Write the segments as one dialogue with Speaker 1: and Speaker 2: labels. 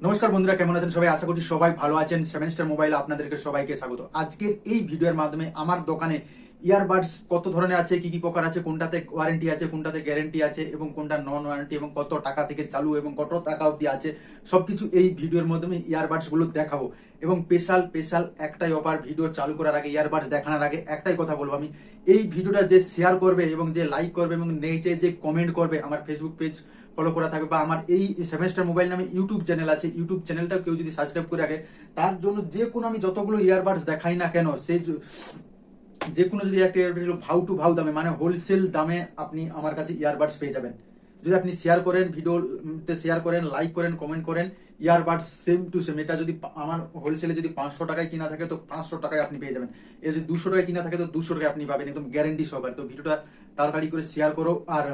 Speaker 1: নমস্কার বন্ধুরা, কেমন আছেন সবাই? আশা করছি সবাই ভালো আছেন। 7 স্টার মোবাইলে আপনাদেরকে সবাইকে স্বাগত। আজকের এই ভিডিওর মাধ্যমে আমার দোকানে ইয়ারবাডস কত ধরনের আছে, কি কি প্রকার আছে, কোনটাতে ওয়ারেন্টি আছে, কোনটাতে গ্যারেন্টি আছে এবং কোনটা নন ওয়ারেন্টি, এবং কত টাকা থেকে চালু এবং কত টাকা অবধি আছে, সবকিছু এই ভিডিওর মাধ্যমে ইয়ারবাডস গুলো দেখাবো। এবং স্পেশাল একটাই অফার, ভিডিও চালু করার আগে, ইয়ারবাডস দেখানোর আগে একটাই কথা বলবো আমি, এই ভিডিওটা যে শেয়ার করবে এবং যে লাইক করবে এবং নিচে যে কমেন্ট করবে, আমার ফেসবুক পেজ ফলো করা থাকবে বা আমার এই 7 স্টার মোবাইল নামে ইউটিউব চ্যানেল আছে, ইউটিউব চ্যানেলটা কেউ যদি সাবস্ক্রাইব করে রাখে, তার জন্য যে কোনো আমি যতগুলো ইয়ারবাডস দেখাই না কেন, সেই যে কোনো যদি একটা ইয়ারবাডস ভাউ টু ভাউ দামে, মানে হোলসেল দামে আপনি আমার কাছে ইয়ারবাডস পেয়ে যাবেন। যদি আপনি শেয়ার করেন, ভিডিওতে শেয়ার করেন, লাইক করেন, কমেন্ট করেন, ইয়ারবাডস সেম টু সেম। এটা যদি আমার হোলসেলে যদি 500 টাকায় কিনা থাকে তো 500 টাকায় আপনি পেয়ে যাবেন। এটা যদি 200 টাকায় কিনা থাকে তো 200 টাকায় আপনি পাবেন, একদম গ্যারেন্টি সহকারে। তো ভিডিওটা তাড়াতাড়ি করে শেয়ার করো আর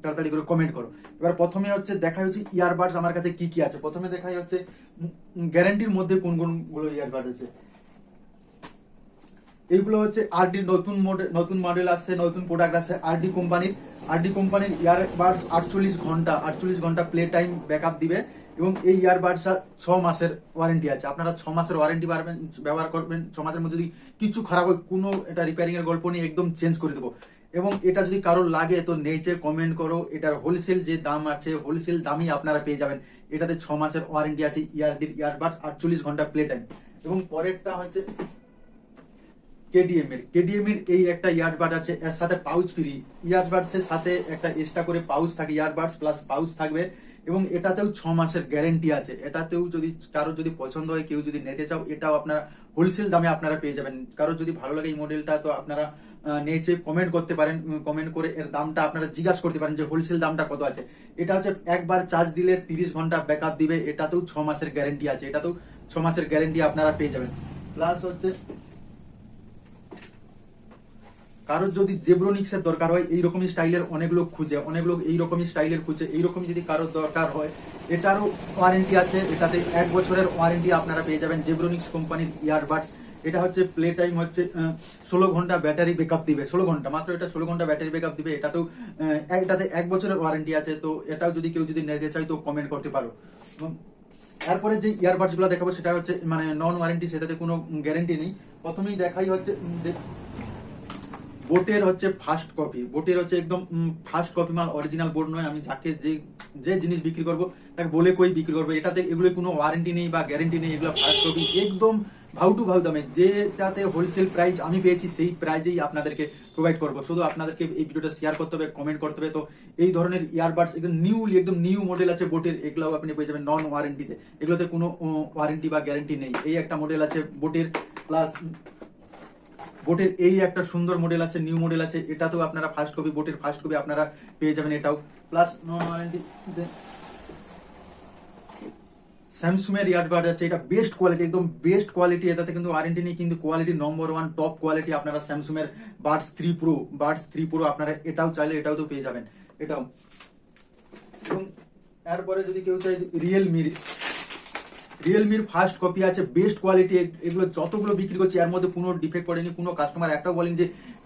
Speaker 1: তাড়াতাড়ি করে কমেন্ট করো। এবার প্রথমে হচ্ছে দেখা হচ্ছে ইয়ারবাডস আমার কাছে কি কি আছে। প্রথমে দেখাই হচ্ছে গ্যারেন্টির মধ্যে কোন কোনগুলো ইয়ারবাড আছে। এইগুলো হচ্ছে আরডি নতুন মডেল আসছে, নতুন প্রোডাক্ট আসছে আরডি কোম্পানির ইয়ারবাডস 48 ঘন্টা প্লে টাইম ব্যাকআপ দিবে। এবং এই ইয়ারবাডস 6 মাসের ওয়ারেন্টি আছে। আপনারা 6 মাসের ওয়ারেন্টি পাবেন, ব্যবহার করবেন। 6 মাসের মধ্যে যদি কিছু খারাপ হয়, কোনো এটা রিপেয়ারিং এর গল্প নেই, একদম চেঞ্জ করে দেবো। এবং এটা যদি কারোর লাগে তো নিচে কমেন্ট করো। এটার হোলসেল যে দাম আছে, হোলসেল দামই আপনারা পেয়ে যাবেন। এটাতে 6 মাসের ওয়ারেন্টি আছে ইয়ারবাডস 48 ঘন্টা প্লে টাইম। এবং পরেরটা হচ্ছে কেডিএম এর এই একটা ইয়ারবাড আছে, এর সাথে পাউচ ফ্রি। ইয়ারবাডস এর সাথে একটা এক্সট্রা করে পাউচ থাকে, ইয়ারবাডস প্লাস পাউচ থাকবে। এবং এটাতেও 6 মাসের গ্যারেন্টি আছে। এটাতেও যদি কারো যদি পছন্দ হয়, কেউ যদি নিতে চাও, এটাও আপনারা হোলসেল দামে আপনারা পেয়ে যাবেন। কারো যদি ভালো লাগে এই মডেলটা, তো আপনারা নিচে কমেন্ট করতে পারেন। কমেন্ট করে এর দামটা আপনারা জিজ্ঞাসা করতে পারেন যে হোলসেল দামটা কত আছে। এটা হচ্ছে একবার চার্জ দিলে 30 ঘন্টা ব্যাকআপ দিবে। এটাতেও 6 মাসের গ্যারেন্টি আছে। এটাতেও 6 মাসের গ্যারেন্টি আপনারা পেয়ে যাবেন। প্লাস হচ্ছে কারোর যদি জেব্রোনিক্স এর দরকার হয়, এইরকমই স্টাইলের অনেক লোক এইরকমই স্টাইলের খুঁজে, এইরকমই যদি কারোর দরকার হয়, এটারও ওয়ারেন্টি আছে। এটাতে 1 বছরের ওয়ারেন্টি আপনারা পেয়ে যাবেন। জেব্রোনিক্স কোম্পানির ইয়ারবাডস। এটা হচ্ছে প্লে টাইম হচ্ছে 16 ঘন্টা ব্যাটারি ব্যাকআপ দিবে। 16 ঘন্টা মাত্র, এটা 16 ঘন্টা ব্যাটারি ব্যাকআপ দিবে। এটাতেও 1 বছরের ওয়ারেন্টি আছে। তো এটাও যদি কেউ যদি নিতে চাই তো কমেন্ট করতে পারো। এরপরে যে ইয়ারবাডস গুলো দেখাবো সেটা হচ্ছে মানে নন ওয়ারেন্টি, সেটাতে কোনো গ্যারেন্টি নেই। প্রথমেই দেখাই হচ্ছে যে বোটের হচ্ছে ফার্স্ট কপি। বোটের হচ্ছে একদম ফার্স্ট কপি মাল, অরিজিনাল বোর্ড নয়। আমি যাকে যে জিনিস বিক্রি করবো তাকে বলে কই বিক্রি করবো। এটাতে এগুলো কোনো ওয়ারেন্টি নেই বা গ্যারেন্টি নেই। এগুলো ফার্স্ট কপি, একদম ভাউ টু ভাউ দামে। যেটাতে হোলসেল প্রাইস আমি পেয়েছি সেই প্রাইজেই আপনাদেরকে প্রোভাইড করবো। শুধু আপনাদেরকে এই ভিডিওটা শেয়ার করতে হবে, কমেন্ট করতে হবে। তো এই ধরনের ইয়ারবাডস একদম নিউ মডেল আছে বোটের, এগুলাও আপনি পেয়ে যাবেন নন ওয়ারেন্টিতে। এগুলোতে কোনো ওয়ারেন্টি বা গ্যারেন্টি নেই। এই একটা মডেল আছে বোটের। প্লাস বোটের এই একটা সুন্দর মডেল আছে, নিউ মডেল আছে। এটাতেও আপনারা ফার্স্ট কপি, বোটের ফার্স্ট কপি আপনারা পেয়ে যাবেন। এটাও প্লাস নন ওয়ারেন্টি স্যামসুং এর ইয়ারবাড আছে। এটা বেস্ট কোয়ালিটি, একদম বেস্ট কোয়ালিটি। এটাতে কিন্তু ওয়ারেন্টি নেই, কিন্তু কোয়ালিটি নম্বর 1 টপ কোয়ালিটি। আপনারা স্যামসুং এর বাডস 3 প্রো আপনারা এটাও চাইলে এটাও তো পেয়ে যাবেন। এটাও। এবং এরপরে যদি কেউ চাই রিয়েলমির ফার্স্ট কপি আছে, বেস্ট কোয়ালিটি। এগুলো যতগুলো বিক্রি করছে এর মধ্যে কোনো ডিফেক্ট পড়েনি। কোনো কাস্টমার একটাও বলেন যে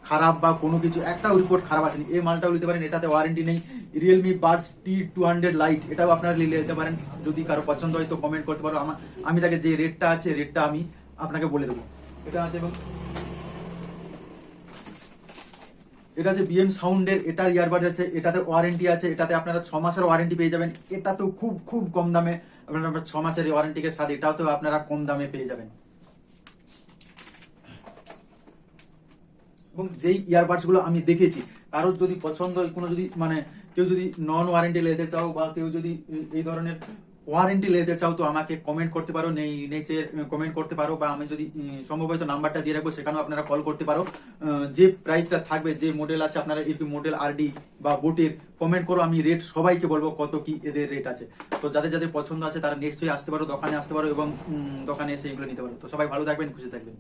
Speaker 1: খারাপ বা কোনো কিছু, একটাও রিপোর্ট খারাপ আসেনি। এই মালটাও নিতে পারেন, এটাতে ওয়ারেন্টি নেই। রিয়েলমি বাডস T200 লাইট, এটাও আপনারা নিতে পারেন। যদি কারো পছন্দ হয় তো কমেন্ট করতে পারো। আমি তাকে যে রেটটা আছে, রেটটা আমি আপনাকে বলে দেবো। এটা আছে। এবং এটা আছে বিএম সাউন্ডের, এটার ইয়ারবাড আছে। এটাতে ওয়ারেন্টি আছে। এটাতে আপনারা 6 মাসের ওয়ারেন্টি পেয়ে যাবেন। এটা তো খুব কম দামে আপনারা 6 মাসের ওয়ারেন্টিকে সাথে এটাও তো আপনারা কম দামে পেয়ে যাবেন। এবং যেই ইয়ারবাডস গুলো আমি দেখেছি, কারোর যদি পছন্দ হয়, কোনো যদি মানে কেউ যদি নন ওয়ারেন্টি নিতে চাও বা কেউ যদি এই ধরনের ওয়ারেন্টি নিতে চাও, তো আমাকে কমেন্ট করতে পারো, নিচে কমেন্ট করতে পারো। বা আমি যদি সম্ভব হয় তো নাম্বারটা দিয়ে রাখবো, সেখানেও আপনারা কল করতে পারো। যে প্রাইসটা থাকবে, যে মডেল আছে আপনারা এরকম মডেল আরডি বা বোটের, কমেন্ট করো। আমি রেট সবাইকে বলবো কত কি এদের রেট আছে। তো যাদের পছন্দ আছে তারা নিশ্চয়ই আসতে পারো, দোকানে আসতে পারো এবং দোকানে এসে এগুলো নিতে পারো। তো সবাই ভালো থাকবেন, খুশি থাকবেন।